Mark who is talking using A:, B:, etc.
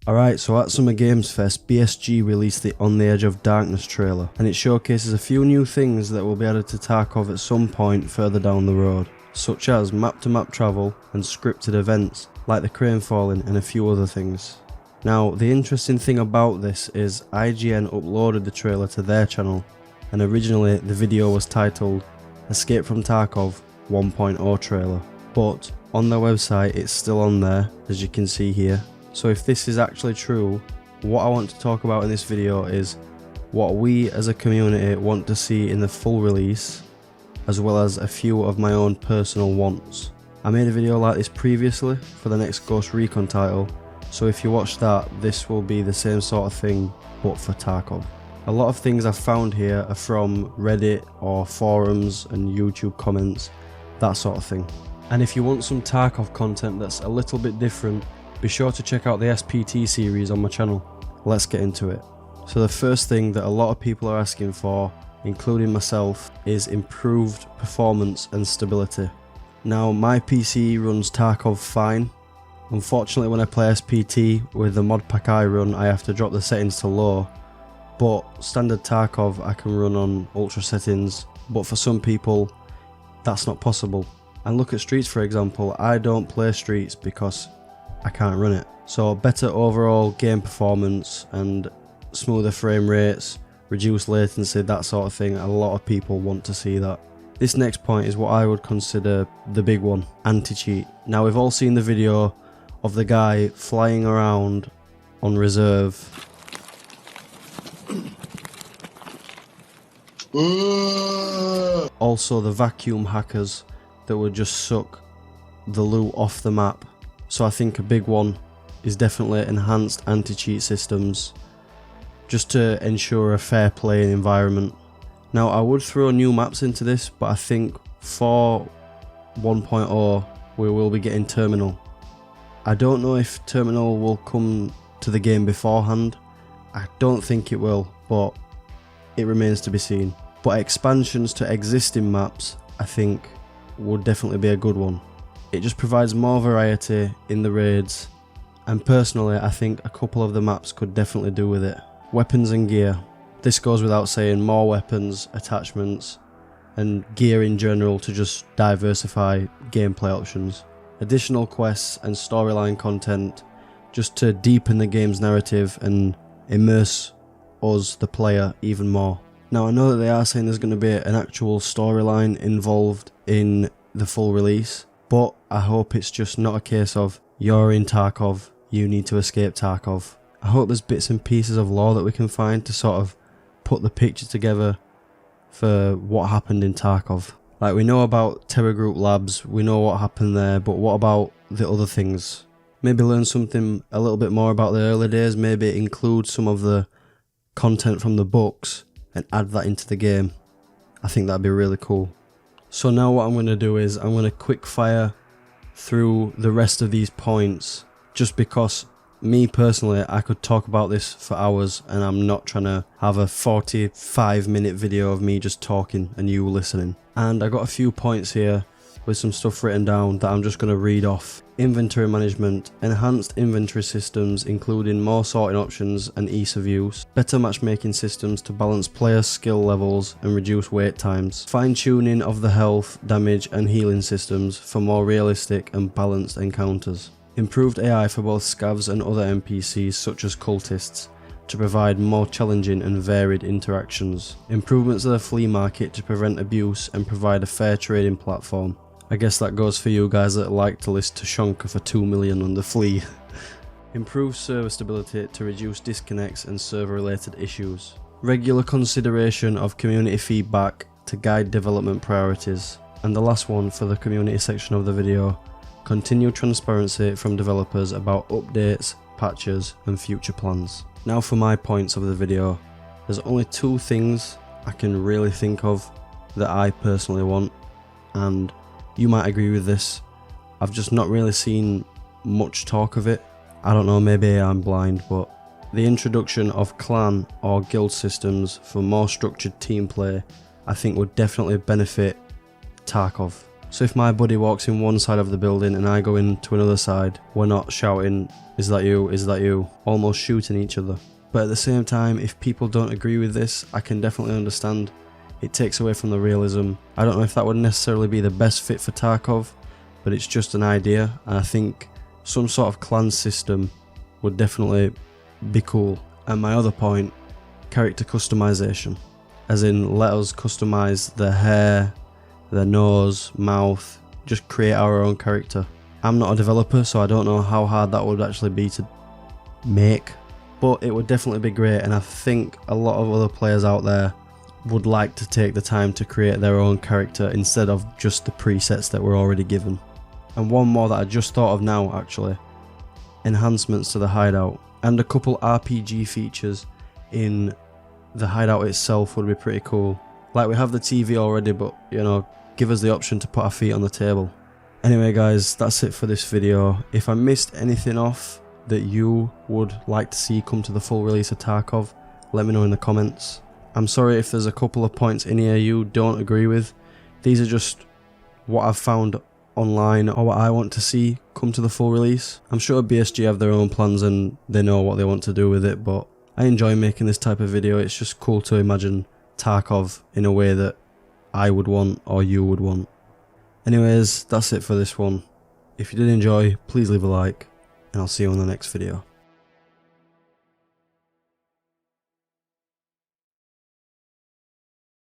A: Alright, so at Summer Games Fest, BSG released the On the Edge of Darkness trailer, and it showcases a few new things that will be added to Tarkov at some point further down the road, such as map-to-map travel and scripted events, like the crane falling and a few other things. Now, the interesting thing about this is IGN uploaded the trailer to their channel, and originally the video was titled Escape from Tarkov 1.0 trailer, but on their website it's still on there, as you can see here. So if this is actually true, what I want to talk about in this video is what we as a community want to see in the full release, as well as a few of my own personal wants. I made a video like this previously for the next Ghost Recon title, so if you watch that, this will be the same sort of thing but for Tarkov. A lot of things I've found here are from Reddit or forums and YouTube comments, that sort of thing. And if you want some Tarkov content that's a little bit different, be sure to check out the SPT series on my channel. Let's get into it. So the first thing that a lot of people are asking for, including myself, is improved performance and stability. Now my PC runs Tarkov fine. Unfortunately, when I play SPT with the mod pack I run, I have to drop the settings to low, but standard Tarkov I can run on ultra settings, but for some people that's not possible. And look at Streets for example, I don't play Streets because I can't run it. So better overall game performance and smoother frame rates, reduced latency, that sort of thing. A lot of people want to see that. This next point is what I would consider the big one, anti-cheat. Now we've all seen the video of the guy flying around on reserve. Also the vacuum hackers that would just suck the loot off the map. So I think a big one is definitely enhanced anti-cheat systems, just to ensure a fair playing environment. Now I would throw new maps into this, but I think for 1.0 we will be getting Terminal. I don't know if Terminal will come to the game beforehand. I don't think it will, but it remains to be seen. But expansions to existing maps I think would definitely be a good one. It just provides more variety in the raids, and personally I think a couple of the maps could definitely do with it. Weapons and gear. This goes without saying, more weapons, attachments and gear in general to just diversify gameplay options. Additional quests and storyline content just to deepen the game's narrative and immerse us, the player, even more. Now I know that they are saying there's going to be an actual storyline involved in the full release, but I hope it's just not a case of you're in Tarkov, you need to escape Tarkov. I hope there's bits and pieces of lore that we can find to sort of put the picture together for what happened in Tarkov. Like, we know about Terror Group Labs, we know what happened there, but what about the other things? Maybe learn something a little bit more about the early days, maybe include some of the content from the books and add that into the game. I think that'd be really cool. So now what I'm going to do is I'm going to quick fire through the rest of these points, just because me personally I could talk about this for hours and I'm not trying to have a 45-minute video of me just talking and you listening. And I got a few points here with some stuff written down that I'm just going to read off. Inventory management, enhanced inventory systems including more sorting options and ease of use, better matchmaking systems to balance player skill levels and reduce wait times, fine-tuning of the health, damage and healing systems for more realistic and balanced encounters, improved AI for both scavs and other NPCs such as cultists to provide more challenging and varied interactions, improvements to the flea market to prevent abuse and provide a fair trading platform. I guess that goes for you guys that like to list Tushonka for 2 million on the flea. Improved server stability to reduce disconnects and server related issues. Regular consideration of community feedback to guide development priorities. And the last one for the community section of the video, continued transparency from developers about updates, patches and future plans. Now for my points of the video, there's only two things I can really think of that I personally want, and you might agree with this. I've just not really seen much talk of it. I don't know, maybe I'm blind, but the introduction of clan or guild systems for more structured team play I think would definitely benefit Tarkov. So if my buddy walks in one side of the building and I go into another side, we're not shouting, "Is that you? Is that you?" almost shooting each other. But at the same time, if people don't agree with this, I can definitely understand. It takes away from the realism. I don't know if that would necessarily be the best fit for Tarkov, but it's just an idea, and I think some sort of clan system would definitely be cool. And my other point, character customization. As in, let us customize their hair, their nose, mouth, just create our own character. I'm not a developer, so I don't know how hard that would actually be to make, but it would definitely be great, and I think a lot of other players out there would like to take the time to create their own character instead of just the presets that we're already given. And one more that I just thought of now actually, enhancements to the hideout, and a couple RPG features in the hideout itself would be pretty cool. Like, we have the TV already, but you know, give us the option to put our feet on the table. Anyway guys, that's it for this video. If I missed anything off that you would like to see come to the full release of Tarkov, let me know in the comments. I'm sorry if there's a couple of points in here you don't agree with. These are just what I've found online or what I want to see come to the full release. I'm sure BSG have their own plans and they know what they want to do with it, but I enjoy making this type of video. It's just cool to imagine Tarkov in a way that I would want or you would want. Anyways, that's it for this one. If you did enjoy, please leave a like, and I'll see you on the next video.